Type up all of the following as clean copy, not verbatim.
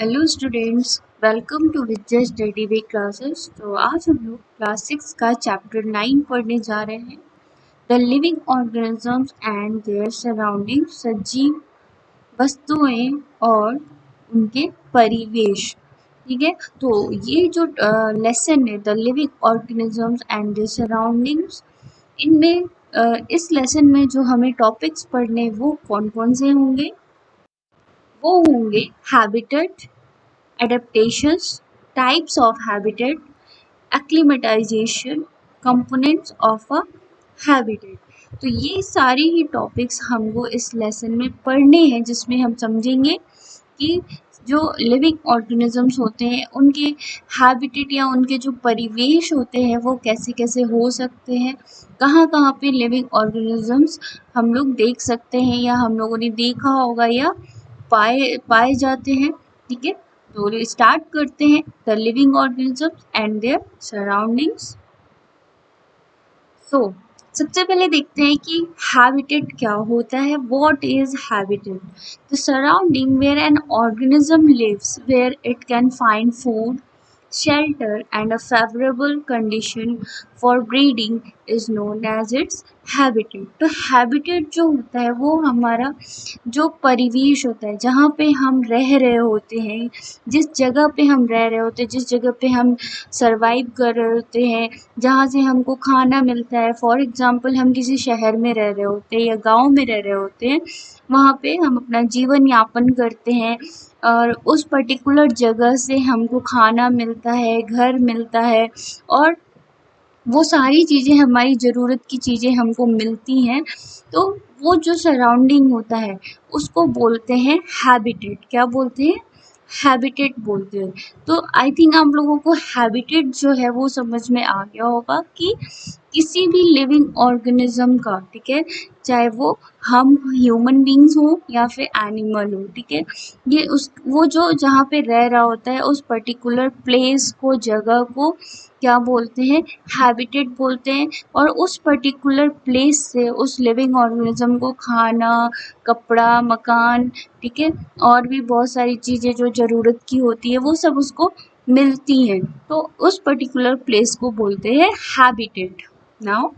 Hello students, welcome to Vijay study way classes. तो आज हम लोग क्लास 6 का चैप्टर 9 पढ़ने जा रहे हैं। The living organisms and their surrounding, सजीव वस्तुएं और उनके परिवेश। ठीक है, तो ये जो लेसन है the living organisms and their surroundings, इनमें इस लेसन में जो हमें टॉपिक्स पढ़ने वो कौन कौन से होंगे? वो होंगे habitat, adaptations, types of habitat, acclimatization, components of a habitat। तो ये सारे ही टॉपिक्स हमको इस लेसन में पढ़ने हैं, जिसमें हम समझेंगे कि जो लिविंग ऑर्गेनिजम्स होते हैं उनके हैबिटेट या उनके जो परिवेश होते हैं वो कैसे कैसे हो सकते हैं, कहाँ कहाँ पे लिविंग ऑर्गेनिजम्स हम लोग देख सकते हैं या हम लोगों ने देखा होगा या पाए पाए जाते हैं। ठीक है, तो स्टार्ट करते हैं the living organisms and their surroundings. So सबसे पहले देखते हैं कि हैबिटेट क्या होता है। What is habitat? The surrounding where an organism lives, where it can find food, shelter and a favorable condition for breeding is known as its habitat। तो habitat जो होता है वो हमारा जो परिवेश होता है, जहाँ पे हम रह रहे होते हैं, जिस जगह पे हम रह रहे होते हैं, जिस जगह पे हम सरवाइव कर रहे होते हैं, जहाँ से हमको खाना मिलता है। फॉर एग्जाम्पल, हम किसी शहर में रह रहे होते हैं या गांव में रह रहे होते हैं, वहाँ पे हम अपना जीवन यापन करते हैं और उस पर्टिकुलर जगह से हमको खाना मिलता है, घर मिलता है और वो सारी चीज़ें, हमारी ज़रूरत की चीज़ें हमको मिलती हैं। तो वो जो सराउंडिंग होता है उसको बोलते हैं हैबिटेट। क्या बोलते हैं? हैबिटेट बोलते हैं। तो आई थिंक आप लोगों को हैबिटेट जो है वो समझ में आ गया होगा कि किसी भी लिविंग ऑर्गेनिज्म का, ठीक है, चाहे वो हम ह्यूमन बींग्स हो या फिर एनिमल हो, ठीक है, ये उस वो जो जहाँ पे रह रहा होता है उस पर्टिकुलर प्लेस को, जगह को क्या बोलते हैं? हैबिटेट बोलते हैं। और उस पर्टिकुलर प्लेस से उस लिविंग ऑर्गेनिज्म को खाना, कपड़ा, मकान, ठीक है, और भी बहुत सारी चीज़ें जो ज़रूरत की होती है वो सब उसको मिलती हैं। तो उस पर्टिकुलर प्लेस को बोलते हैं हैबिटेट। नाउ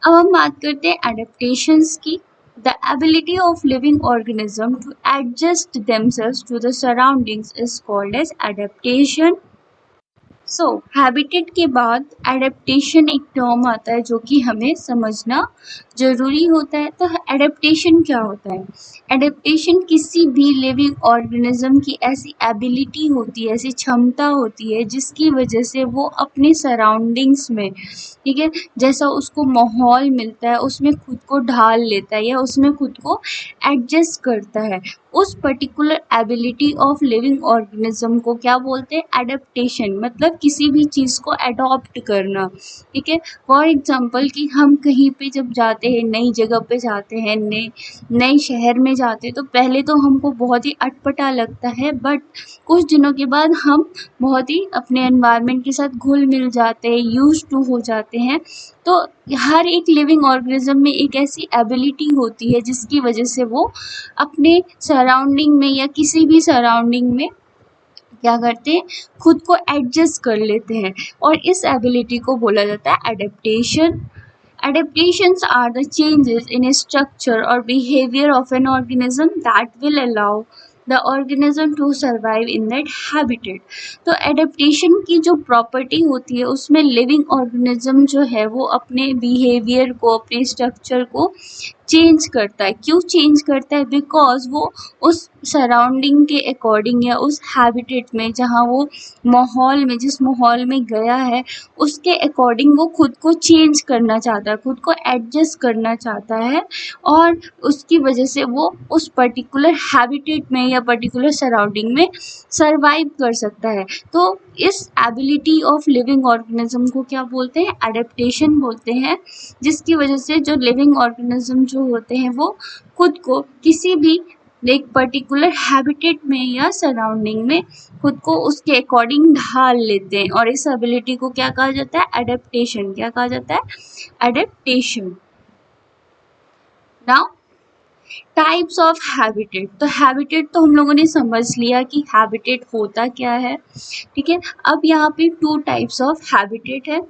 अब हम बात करते हैं एडेप्टेशंस की। The ability of living organism to adjust themselves to the surroundings is called as adaptation. So habitat के बाद एडेप्टेशन एक टर्म आता है जो कि हमें समझना जरूरी होता है। तो एडेप्टेशन क्या होता है? एडेप्टेशन किसी भी लिविंग ऑर्गेनिज्म की ऐसी एबिलिटी होती है, ऐसी क्षमता होती है जिसकी वजह से वो अपने सराउंडिंग्स में, ठीक है, जैसा उसको माहौल मिलता है उसमें खुद को ढाल लेता है या उसमें खुद को एडजस्ट करता है। उस particular ability of living organism को क्या बोलते हैं? एडेप्टेशन। मतलब किसी भी चीज़ को अडॉप्ट करना, ठीक है। फॉर एग्जांपल कि हम कहीं पे जब जाते हैं, नई जगह पे जाते हैं, नए शहर में जाते हैं, तो पहले तो हमको बहुत ही अटपटा लगता है, बट कुछ दिनों के बाद हम बहुत ही अपने एनवायरनमेंट के साथ घुल मिल जाते हैं, यूज टू हो जाते हैं। तो हर एक लिविंग ऑर्गेनिज्म में एक ऐसी एबिलिटी होती है जिसकी वजह से वो अपने सराउंडिंग में या किसी भी सराउंडिंग में क्या करते हैं? खुद को एडजस्ट कर लेते हैं और इस एबिलिटी को बोला जाता है adaptation. Adaptations are the changes in structure or behavior of an organism that will allow the organism to survive in that habitat। तो adaptation की जो प्रॉपर्टी होती है उसमें लिविंग ऑर्गेनिज्म जो है वो अपने बिहेवियर को, अपने स्ट्रक्चर को चेंज करता है। क्यों चेंज करता है? बिकॉज वो उस सराउंडिंग के अकॉर्डिंग या उस हैबिटेट में, जहाँ वो माहौल में, जिस माहौल में गया है उसके अकॉर्डिंग वो खुद को चेंज करना चाहता है, खुद को एडजस्ट करना चाहता है और उसकी वजह से वो उस पर्टिकुलर हैबिटेट में या पर्टिकुलर सराउंडिंग में सरवाइव कर सकता है। तो इस एबिलिटी ऑफ लिविंग ऑर्गेनिज्म को क्या बोलते हैं? एडेप्टेशन बोलते हैं, जिसकी वजह से जो लिविंग ऑर्गेनिज्म जो होते हैं वो खुद को किसी भी एक पर्टिकुलर हैबिटेट में या सराउंडिंग में खुद को उसके अकॉर्डिंग ढाल लेते हैं और इस एबिलिटी को क्या कहा जाता है? एडेप्टेशन। क्या कहा जाता है? Adaptation. Now types of habitat. तो हैबिटेट तो हम लोगों ने समझ लिया कि हैबिटेट होता क्या है, ठीक है। अब यहाँ पे टू टाइप्स ऑफ हैबिटेट है।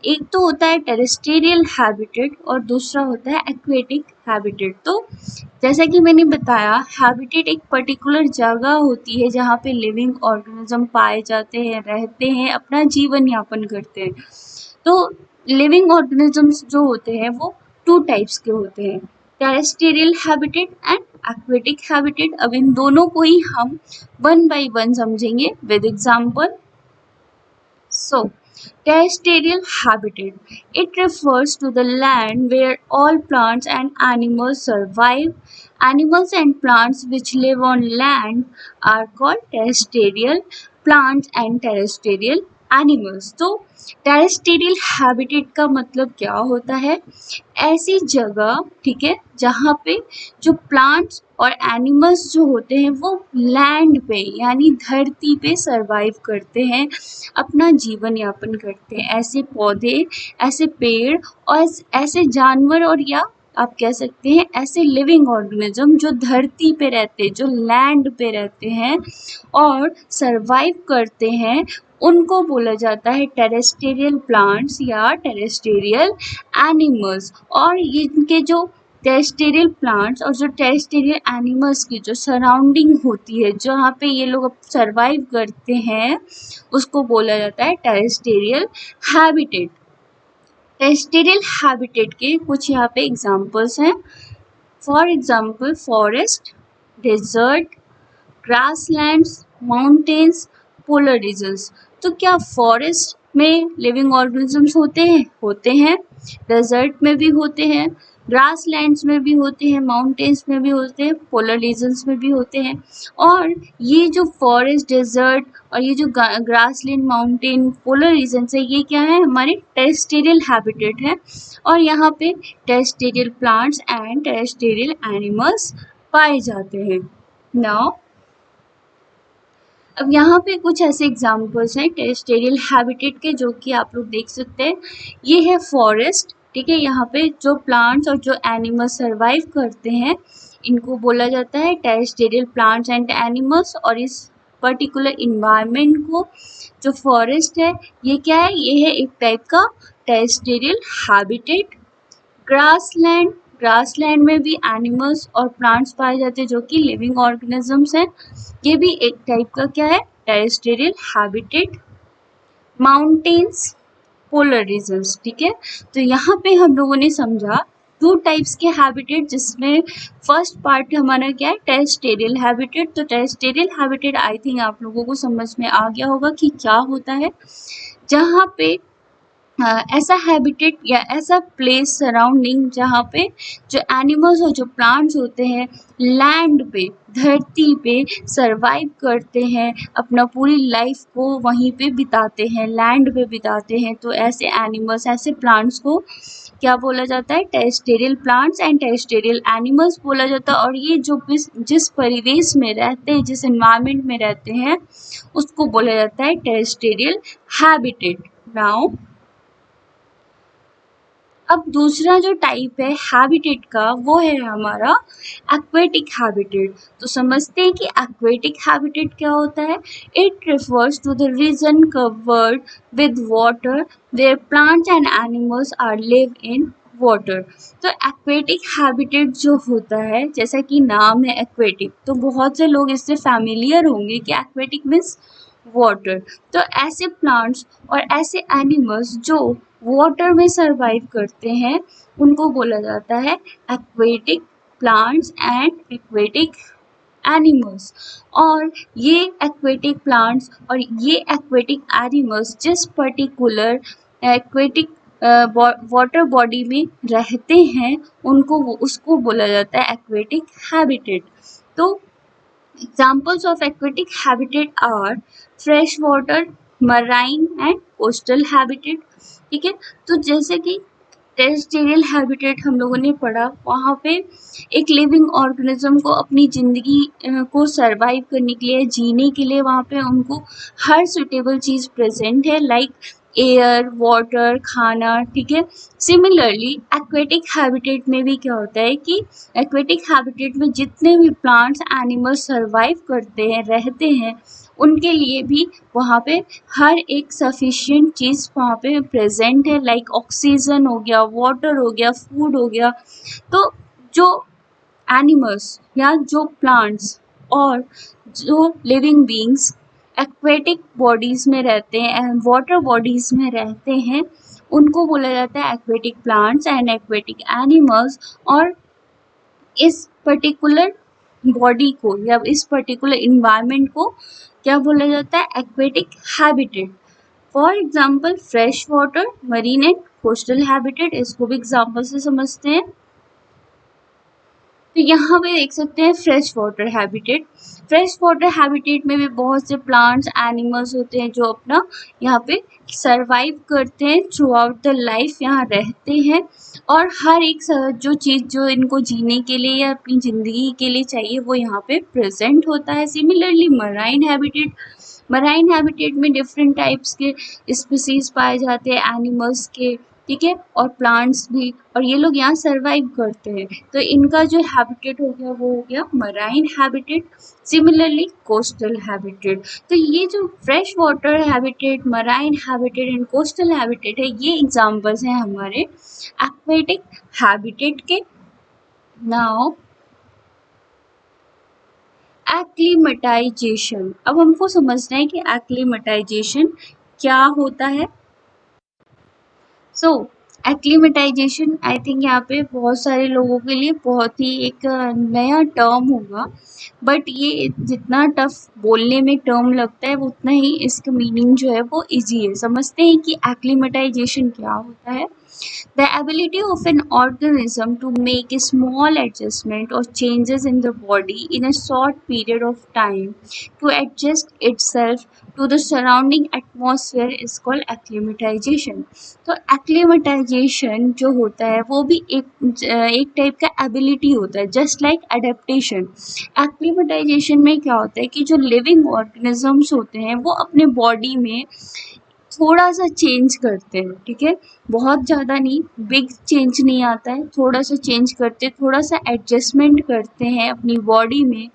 एक तो होता है टेरेस्टेरियल हैबिटेट और दूसरा होता है एक्वेटिक हैबिटेट। तो जैसा कि मैंने बताया, हैबिटेट एक पर्टिकुलर जगह होती है जहाँ पे लिविंग ऑर्गेनिज्म पाए जाते हैं, रहते हैं, अपना जीवन यापन करते हैं। तो लिविंग ऑर्गेनिजम्स जो होते हैं वो टू टाइप्स के होते हैं, terrestrial habitat and aquatic habitat. अब इन दोनों को ही हम वन बाय वन समझेंगे with example. So, terrestrial habitat. It refers to the land where all plants and animals survive. Animals and plants which live on land are called terrestrial plants and terrestrial animals. तो terrestrial habitat का मतलब क्या होता है? ऐसी जगह, ठीक है, जहाँ पे जो प्लांट्स और एनिमल्स जो होते हैं वो लैंड पे यानी धरती पे सरवाइव करते हैं, अपना जीवन यापन करते हैं। ऐसे पौधे, ऐसे पेड़ और ऐसे जानवर, और या आप कह सकते हैं ऐसे लिविंग ऑर्गेनिज्म जो धरती पे रहते हैं, जो लैंड पे रहते हैं और सरवाइव करते हैं, उनको बोला जाता है टेरेस्टेरियल प्लांट्स या टेरेस्टेरियल एनिमल्स। और इनके जो टेरेस्टेरियल प्लांट्स और जो टेरेस्टेरियल एनिमल्स की जो सराउंडिंग होती है, जहाँ पे ये लोग सरवाइव करते हैं, उसको बोला जाता है टेरेस्टेरियल हैबिटेट। टेरेस्टेरियल हैबिटेट के कुछ यहाँ पे एग्जांपल्स हैं। For example forest, desert, grasslands, mountains, polar regions. तो क्या फॉरेस्ट में लिविंग ऑर्गेनिजम्स होते हैं? होते हैं। डेजर्ट में भी होते हैं, ग्रासलैंड्स में भी होते हैं, माउंटेन्स में भी होते हैं, पोलर रीजन्स में भी होते हैं। और ये जो फॉरेस्ट, डेजर्ट और ये जो ग्रासलैंड, माउंटेन, पोलर रीजन्स है, ये क्या है? हमारे टेरेस्टेरियल हैबिटेट है। और यहाँ पे terrestrial plants and terrestrial animals पाए जाते हैं। नाउ अब यहाँ पे कुछ ऐसे एग्जांपल्स हैं टेरेस्टेरियल हैबिटेट के, जो कि आप लोग देख सकते हैं। ये है फॉरेस्ट, ठीक है। यहाँ पे जो प्लांट्स और जो एनिमल्स सरवाइव करते हैं, इनको बोला जाता है टेरेस्टेरियल प्लांट्स एंड एनिमल्स। और इस पर्टिकुलर इन्वायरमेंट को, जो फॉरेस्ट है, ये क्या है? ये है एक टाइप का टेरेस्टेरियल हैबिटेट। ग्रासलैंड, ग्रासलैंड में भी एनिमल्स और प्लांट्स पाए जाते हैं जो कि लिविंग ऑर्गेनिजम्स हैं, ये भी एक टाइप का क्या है? Terrestrial habitat. Mountains, polar regions, ठीक है। तो यहाँ पे हम लोगों ने समझा टू टाइप्स के हैबिटेट, जिसमें फर्स्ट पार्ट हमारा क्या है? Terrestrial habitat. तो टेरेस्टेरियल हैबिटेट आई थिंक आप लोगों को समझ में आ गया होगा कि क्या होता है। जहाँ पे ऐसा हैबिटेट या ऐसा प्लेस सराउंडिंग जहाँ पे जो एनिमल्स और जो प्लांट्स होते हैं लैंड पे, धरती पे सरवाइव करते हैं, अपना पूरी लाइफ को वहीं पे बिताते हैं, लैंड पे बिताते हैं। तो ऐसे एनिमल्स, ऐसे प्लांट्स को क्या बोला जाता है? Terrestrial plants and terrestrial animals बोला जाता है। और ये जो जिस परिवेश में रहते हैं, जिस एनवायरनमेंट में रहते हैं, उसको बोला जाता है टेरेस्टेरियल हैबिटेट। नाउ अब दूसरा जो टाइप है हैबिटेट का, वो है हमारा एक्वेटिक हैबिटेट। तो समझते हैं कि एक्वेटिक हैबिटेट क्या होता है। It refers to the region covered with water where plants and animals are live in water. तो एक्वेटिक हैबिटेट जो होता है, जैसा कि नाम है एक्वेटिक, तो बहुत से लोग इससे फैमिलियर होंगे कि एक्वेटिक मीन्स वाटर। तो ऐसे प्लांट्स और ऐसे एनिमल्स जो वाटर में सरवाइव करते हैं, उनको बोला जाता है aquatic plants and aquatic animals. और ये एक्वेटिक प्लांट्स और ये एक्वेटिक एनिमल्स जिस पर्टिकुलर एक्वेटिक वाटर बॉडी में रहते हैं, उसको बोला जाता है एक्वेटिक हैबिटेट। तो examples of aquatic habitat are freshwater, marine and coastal habitat, ठीक है। तो जैसे कि टेरेस्टेरियल हैबिटेट हम लोगों ने पढ़ा, वहाँ पे एक लिविंग ऑर्गेनिज्म को अपनी ज़िंदगी को सरवाइव करने के लिए, जीने के लिए, वहाँ पे उनको हर सुटेबल चीज़ प्रेजेंट है। लाइक एयर, वाटर, खाना, ठीक है। सिमिलरली एक्वेटिक हैबिटेट में भी क्या होता है कि एक्वेटिक हैबिटेट में जितने भी प्लांट्स एनिमल्स सर्वाइव करते हैं, रहते हैं, उनके लिए भी वहाँ पे हर एक सफिशिएंट चीज़ वहाँ पे प्रेजेंट है, लाइक ऑक्सीजन हो गया, वाटर हो गया, फूड हो गया। तो जो एनिमल्स या जो प्लांट्स और जो लिविंग बींग्स एक्वेटिक बॉडीज में रहते हैं, वाटर बॉडीज में रहते हैं, उनको बोला जाता है aquatic plants and aquatic animals. और इस पर्टिकुलर बॉडी को या इस पर्टिकुलर इन्वायरमेंट को क्या बोला जाता है? Aquatic habitat. For example fresh water, marine and coastal habitat, इसको भी एग्जाम्पल से समझते हैं। तो यहाँ पे देख सकते हैं fresh water habitat. Fresh water habitat में भी बहुत से प्लांट्स, एनिमल्स होते हैं जो अपना यहाँ पे सरवाइव करते हैं, थ्रू आउट द लाइफ यहाँ रहते हैं, और हर एक जो चीज़ जो इनको जीने के लिए या अपनी ज़िंदगी के लिए चाहिए वो यहाँ पे प्रेजेंट होता है। सिमिलरली मराइन हैबिटेट में डिफरेंट टाइप्स के स्पीसीज पाए जाते हैं एनिमल्स के, ठीक है, और प्लांट्स भी, और ये लोग यहाँ सरवाइव करते हैं। तो इनका जो हैबिटेट हो गया वो हो गया marine habitat. Similarly coastal habitat. तो ये जो fresh water habitat, marine habitat and coastal habitat है, ये एग्जांपल्स हैं हमारे एक्वेटिक हैबिटेट के। नाउ एक्लीमेटाइजेशन। अब हमको समझना है कि एक्लीमेटाइजेशन क्या होता है। सो एक्लीमेटाइजेशन आई थिंक यहाँ पे बहुत सारे लोगों के लिए बहुत ही एक नया टर्म होगा, बट ये जितना टफ बोलने में टर्म लगता है उतना ही इसका मीनिंग जो है वो इजी है। समझते हैं कि एक्लीमेटाइजेशन क्या होता है। The ability of an organism to make a small adjustment or changes in the body in a short period of time to adjust itself to the surrounding atmosphere is called acclimatization। तो acclimatization जो होता है वो भी एक type का ability होता है, जस्ट लाइक अडेप्टेशन। एक्लिमेटाइजेशन में क्या होता है कि जो लिविंग ऑर्गेनिजम्स होते हैं वो अपने बॉडी में थोड़ा सा चेंज करते हैं, ठीक है, बहुत ज़्यादा नहीं, बिग चेंज नहीं आता है, थोड़ा सा चेंज करते, थोड़ा सा एडजस्टमेंट करते हैं अपनी बॉडी में,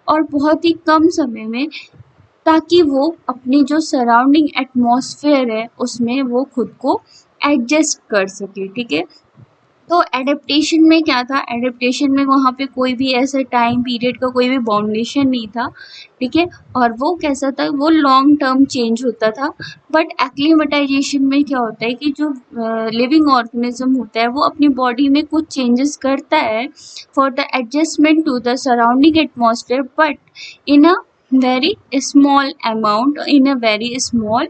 और बहुत ही कम समय में, ताकि वो अपने जो सराउंडिंग एटमॉस्फेयर है उसमें वो खुद को एडजस्ट कर सके, ठीक है। तो एडेप्टेशन में क्या था? एडेप्टेशन में वहाँ पे कोई भी ऐसा टाइम पीरियड का कोई भी बाउंडेशन नहीं था, ठीक है, और वो कैसा था, वो लॉन्ग टर्म चेंज होता था। बट एक्लीमेटाइजेशन में क्या होता है कि जो लिविंग ऑर्गेनिज्म होता है वो अपनी बॉडी में कुछ चेंजेस करता है for the adjustment to the surrounding atmosphere, but in a very small amount, in a very small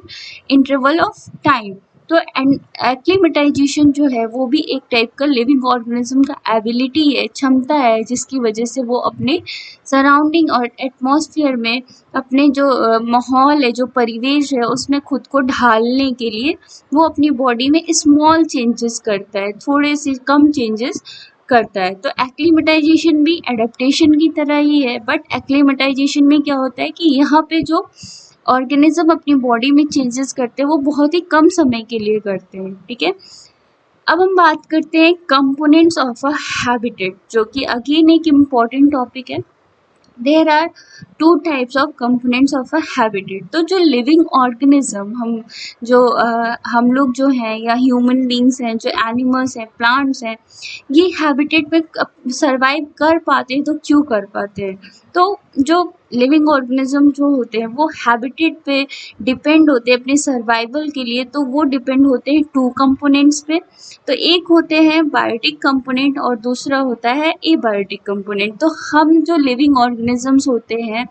interval of time. तो एक्लीमेटाइजेशन जो है वो भी एक टाइप का लिविंग ऑर्गेनिज्म का एबिलिटी है, क्षमता है, जिसकी वजह से वो अपने सराउंडिंग और एटमॉस्फेयर में अपने जो माहौल है, जो परिवेश है, उसमें खुद को ढालने के लिए वो अपनी बॉडी में स्मॉल चेंजेस करता है, थोड़े से कम चेंजेस करता है। तो एक्लीमेटाइजेशन भी एडेप्टेशन की तरह ही है, बट एक्लीमेटाइजेशन में क्या होता है कि यहाँ पे जो ऑर्गेनिज्म अपनी बॉडी में चेंजेस करते हैं वो बहुत ही कम समय के लिए करते हैं, ठीक है। अब हम बात करते हैं कंपोनेंट्स ऑफ अ हैबिटेट, जो कि अगेन एक इम्पॉर्टेंट टॉपिक है। There are two types of components of a habitat. तो जो लिविंग ऑर्गेनिज्म हम लोग जो हैं, या ह्यूमन बींग्स हैं, जो एनिमल्स हैं, प्लांट्स हैं, ये हैबिटेट में सरवाइव कर पाते हैं। तो क्यों कर पाते हैं? तो जो लिविंग ऑर्गेनिज्म जो होते हैं वो हैबिटेट पे डिपेंड होते हैं अपने सर्वाइवल के लिए। तो वो डिपेंड होते हैं टू कंपोनेंट्स पे। तो एक होते हैं बायोटिक कंपोनेंट और दूसरा होता है एबायोटिक कंपोनेंट। तो हम जो लिविंग ऑर्गेनिजम्स होते हैं,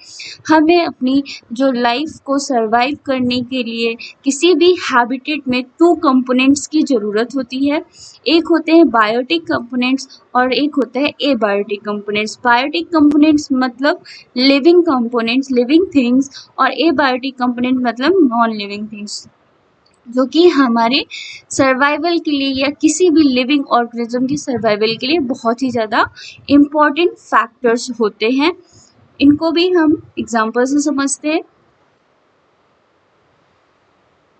हमें अपनी जो लाइफ को सरवाइव करने के लिए किसी भी हैबिटेट में टू कंपोनेंट्स की ज़रूरत होती है। एक होते हैं बायोटिक कंपोनेंट्स और एक होता है एबायोटिक कंपोनेंट्स। बायोटिक कंपोनेंट्स मतलब लिविंग कंपोनेंट्स, लिविंग थिंग्स, और एबायोटिक कंपोनेंट मतलब नॉन लिविंग थिंग्स, जो कि हमारे सर्वाइवल के लिए या किसी भी लिविंग ऑर्गेनिज्म की सर्वाइवल के लिए बहुत ही ज़्यादा इम्पॉर्टेंट फैक्टर्स होते हैं। इनको भी हम एग्जाम्पल से समझते हैं।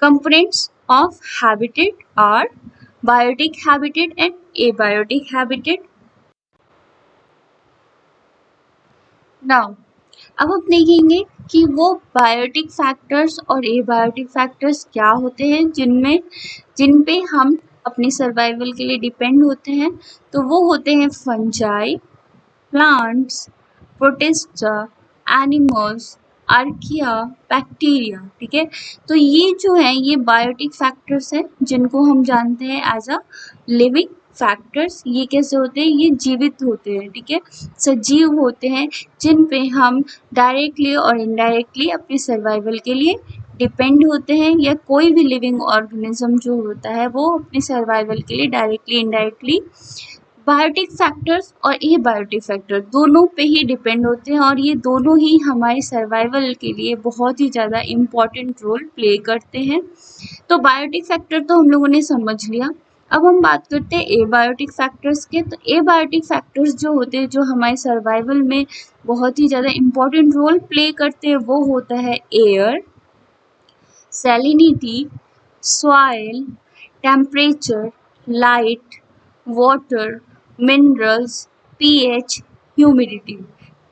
Components of habitat are biotic habitat and abiotic habitat. Now अब हम देखेंगे कि वो बायोटिक फैक्टर्स और एबायोटिक फैक्टर्स क्या होते हैं जिन पे हम अपने सर्वाइवल के लिए डिपेंड होते हैं। तो वो होते हैं fungi, plants, protista, animals, archaea, bacteria. ठीक है, तो ये जो है ये बायोटिक फैक्टर्स हैं जिनको हम जानते हैं एज अ लिविंग फैक्टर्स। ये कैसे होते हैं, ये जीवित होते हैं, ठीक है, सजीव होते हैं जिन पे हम डायरेक्टली और इनडायरेक्टली अपने सर्वाइवल के लिए डिपेंड होते हैं, या कोई भी लिविंग ऑर्गेनिज्म जो होता है वो अपने सर्वाइवल के लिए डायरेक्टली इनडायरेक्टली बायोटिक फैक्टर्स और एबायोटिक फैक्टर दोनों पे ही डिपेंड होते हैं, और ये दोनों ही हमारे सर्वाइवल के लिए बहुत ही ज़्यादा इम्पॉर्टेंट रोल प्ले करते हैं। तो बायोटिक फैक्टर तो हम लोगों ने समझ लिया। अब हम बात करते हैं एबायोटिक फैक्टर्स के। तो एबायोटिक फैक्टर्स जो होते हैं जो हमारे सर्वाइवल में बहुत ही ज़्यादा इम्पॉर्टेंट रोल प्ले करते हैं वो होता है air, salinity, soil, temperature, light, water, minerals, pH, humidity।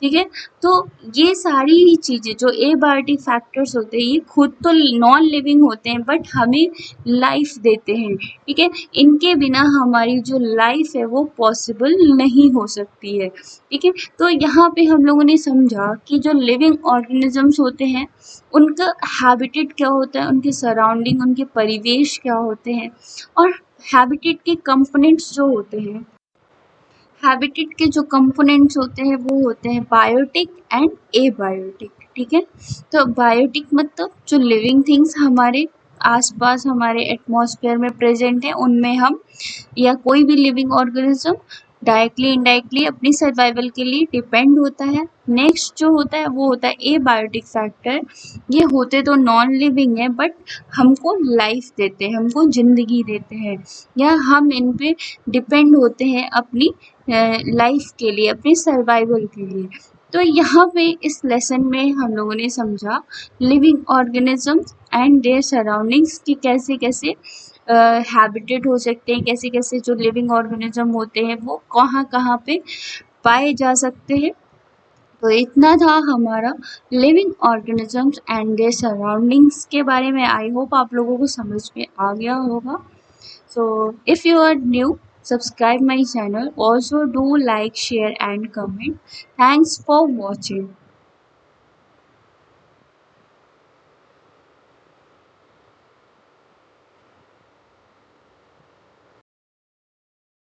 ठीक है, तो ये सारी ही चीज़ें जो एबायोटिक फैक्टर्स होते हैं ये खुद तो नॉन लिविंग होते हैं बट हमें लाइफ देते हैं। ठीक है, इनके बिना हमारी जो लाइफ है वो पॉसिबल नहीं हो सकती है। ठीक है, तो यहाँ पे हम लोगों ने समझा कि जो लिविंग ऑर्गेनिजम्स होते हैं उनका हैबिटेट क्या होता है, उनके सराउंडिंग, उनके परिवेश क्या होते हैं, और हैबिटेट के कंपोनेंट्स जो होते हैं, हैबिटेट के जो कंपोनेंट्स होते हैं वो होते हैं बायोटिक एंड एबायोटिक। ठीक है, तो बायोटिक मतलब जो लिविंग थिंग्स हमारे आसपास हमारे एटमॉस्फेयर में प्रेजेंट है उनमें हम या कोई भी लिविंग ऑर्गेनिज्म डायरेक्टली इनडायरेक्टली अपनी सर्वाइवल के लिए डिपेंड होता है। नेक्स्ट जो होता है वो होता है एबायोटिक फैक्टर। ये होते तो नॉन लिविंग है बट हमको लाइफ देते हैं, हमको ज़िंदगी देते हैं, या हम इन पे डिपेंड होते हैं अपनी लाइफ के लिए, अपने सर्वाइवल के लिए। तो यहाँ पे इस लेसन में हम लोगों ने समझा living organisms and their surroundings की कैसे कैसे हैबिटेट हो सकते हैं, कैसे कैसे जो लिविंग ऑर्गेनिज्म होते हैं वो कहाँ कहाँ पे पाए जा सकते हैं। तो इतना था हमारा living organisms and their surroundings के बारे में। आई होप आप लोगों को समझ में आ गया होगा। So if you are new, subscribe my channel. Also do like, share and comment. Thanks for watching.